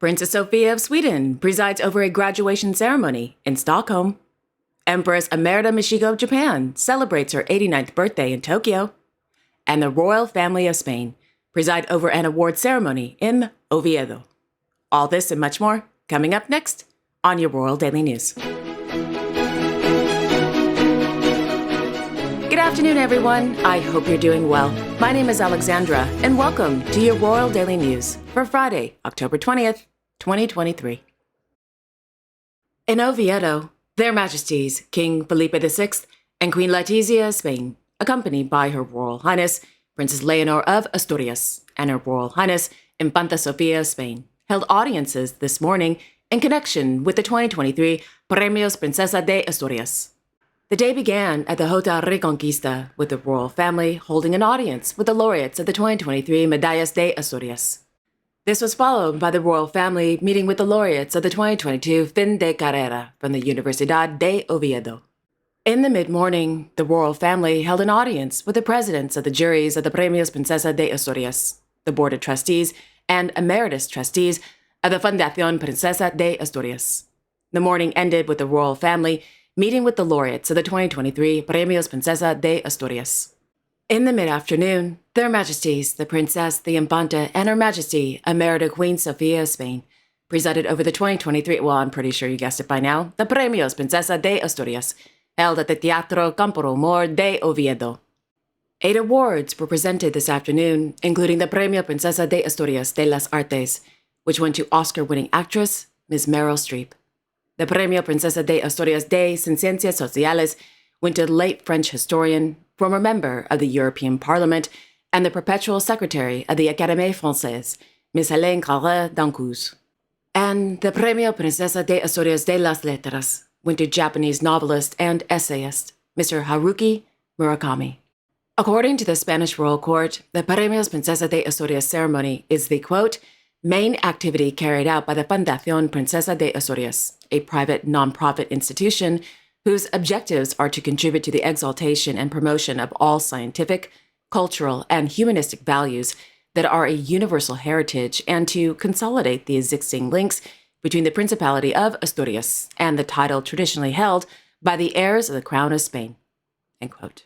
Princess Sofia of Sweden presides over a graduation ceremony in Stockholm. Empress Emerita Michiko of Japan celebrates her 89th birthday in Tokyo. And the royal family of Spain preside over an award ceremony in Oviedo. All this and much more coming up next on your Royal Daily News. Good afternoon, everyone. I hope you're doing well. My name is Alexandra, and welcome to your Royal Daily News for Friday, October 20th, 2023. In Oviedo, Their Majesties King Felipe VI and Queen Letizia of Spain, accompanied by Her Royal Highness Princess Leonor of Asturias and Her Royal Highness Infanta Sofia of Spain, held audiences this morning in connection with the 2023 Premios Princesa de Asturias. The day began at the Hotel Reconquista, with the royal family holding an audience with the laureates of the 2023 Medallas de Asturias. This was followed by the royal family meeting with the laureates of the 2022 Fin de Carrera from the Universidad de Oviedo. In the mid-morning, the royal family held an audience with the presidents of the juries of the Premios Princesa de Asturias, the board of trustees, and emeritus trustees of the Fundación Princesa de Asturias. The morning ended with the royal family meeting with the laureates of the 2023 Premios Princesa de Asturias. In the mid-afternoon, Their Majesties, the Princess, the Infanta, and Her Majesty, Emerita Queen Sofia of Spain, presided over the 2023, well, I'm pretty sure you guessed it by now, the Premios Princesa de Asturias, held at the Teatro Campo Romor de Oviedo. 8 awards were presented this afternoon, including the Premio Princesa de Asturias de las Artes, which went to Oscar-winning actress Ms. Meryl Streep. The Premio Princesa de Asturias de Ciencias Sociales went to the late French historian, former member of the European Parliament, and the perpetual secretary of the Académie Française, Ms. Hélène Carré d'Ancous. And the Premio Princesa de Asturias de las Letras went to Japanese novelist and essayist, Mr. Haruki Murakami. According to the Spanish royal court, the Premios Princesa de Asturias ceremony is the, quote, main activity carried out by the Fundación Princesa de Asturias, a private non-profit institution whose objectives are to contribute to the exaltation and promotion of all scientific, cultural, and humanistic values that are a universal heritage and to consolidate the existing links between the Principality of Asturias and the title traditionally held by the heirs of the Crown of Spain, end quote.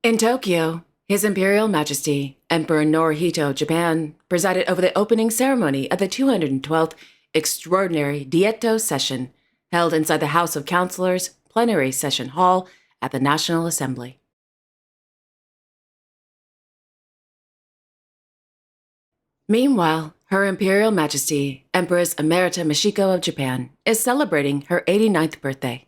In Tokyo, His Imperial Majesty, Emperor Naruhito of Japan, presided over the opening ceremony of the 212th Extraordinary Dietto Session held inside the House of Councillors Plenary Session Hall at the National Assembly. Meanwhile, Her Imperial Majesty, Empress Emerita Michiko of Japan, is celebrating her 89th birthday.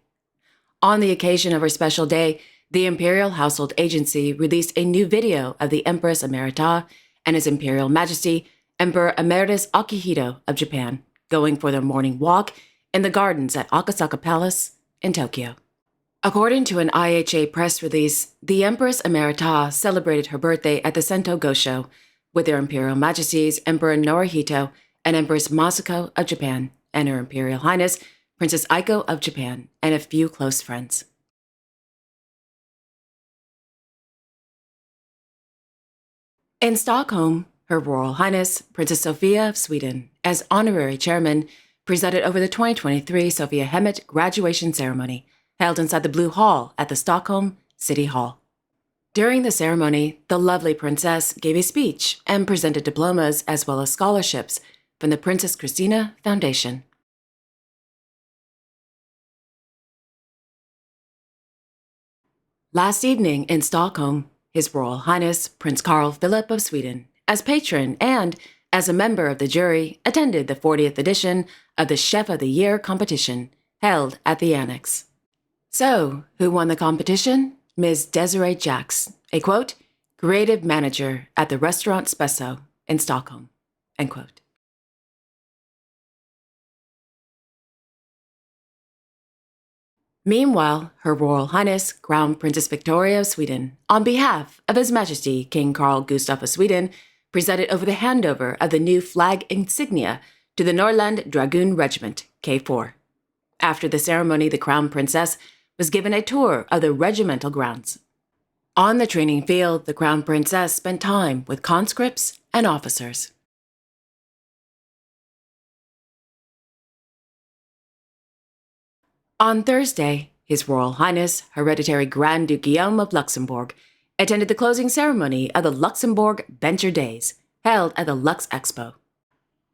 On the occasion of her special day, the Imperial Household Agency released a new video of the Empress Emerita and His Imperial Majesty, Emperor Emeritus Akihito of Japan, going for their morning walk in the gardens at Akasaka Palace in Tokyo. According to an IHA press release, the Empress Emerita celebrated her birthday at the Sento Gosho with their Imperial Majesties Emperor Naruhito and Empress Masako of Japan, and Her Imperial Highness Princess Aiko of Japan, and a few close friends. In Stockholm, Her Royal Highness Princess Sofia of Sweden, as honorary chairman, presided over the 2023 Sofia Hemmet graduation ceremony held inside the Blue Hall at the Stockholm City Hall. During the ceremony, the lovely princess gave a speech and presented diplomas as well as scholarships from the Princess Christina Foundation. Last evening in Stockholm, His Royal Highness Prince Carl Philip of Sweden, as patron and as a member of the jury, attended the 40th edition of the Chef of the Year competition held at the Annex. So, who won the competition? Ms. Desiree Jacks, a, quote, creative manager at the restaurant Spesso in Stockholm, end quote. Meanwhile, Her Royal Highness Crown Princess Victoria of Sweden, on behalf of His Majesty King Carl Gustaf of Sweden, presided over the handover of the new flag insignia to the Norrland Dragoon Regiment, K4. After the ceremony, the Crown Princess was given a tour of the regimental grounds. On the training field, the Crown Princess spent time with conscripts and officers. On Thursday, His Royal Highness Hereditary Grand Duke Guillaume of Luxembourg attended the closing ceremony of the Luxembourg Venture Days, held at the Lux Expo.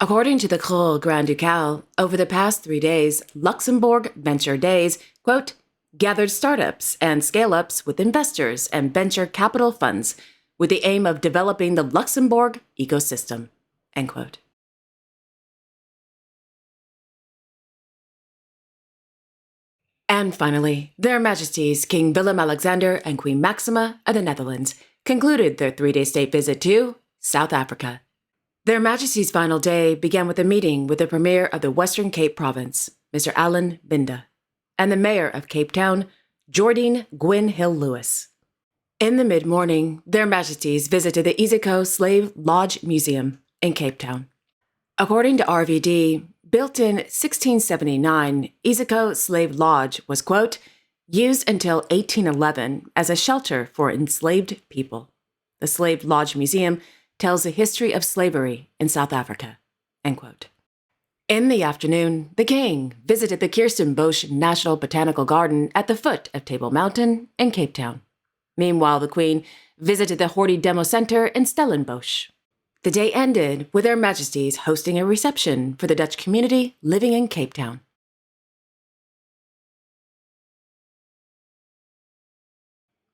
According to the Grand Ducal, over the past 3 days, Luxembourg Venture Days, quote, gathered startups and scale-ups with investors and venture capital funds with the aim of developing the Luxembourg ecosystem, end quote. And finally, Their Majesties King Willem-Alexander and Queen Maxima of the Netherlands concluded their 3-day state visit to South Africa. Their Majesties' final day began with a meeting with the Premier of the Western Cape Province, Mr. Alan Binda, and the Mayor of Cape Town, Jordine Gwyn Hill-Lewis. In the mid-morning, Their Majesties visited the Iziko Slave Lodge Museum in Cape Town. According to RVD, built in 1679, Iziko Slave Lodge was, quote, used until 1811 as a shelter for enslaved people. The Slave Lodge Museum tells the history of slavery in South Africa, end quote. In the afternoon, the king visited the Kirstenbosch National Botanical Garden at the foot of Table Mountain in Cape Town. Meanwhile, the queen visited the Horty Demo Center in Stellenbosch. The day ended with Their Majesties hosting a reception for the Dutch community living in Cape Town.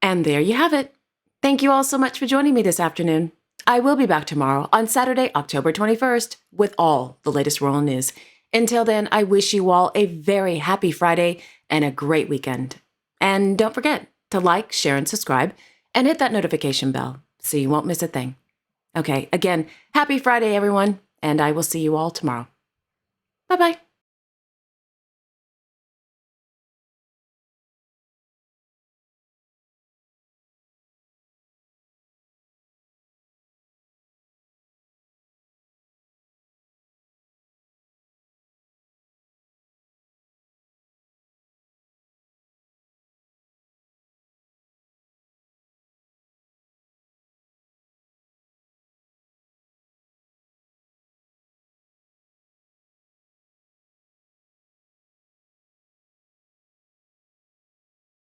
And there you have it. Thank you all so much for joining me this afternoon. I will be back tomorrow on Saturday, October 21st, with all the latest royal news. Until then, I wish you all a very happy Friday and a great weekend. And don't forget to like, share, and subscribe, and hit that notification bell so you won't miss a thing. Okay, again, happy Friday, everyone, and I will see you all tomorrow. Bye-bye.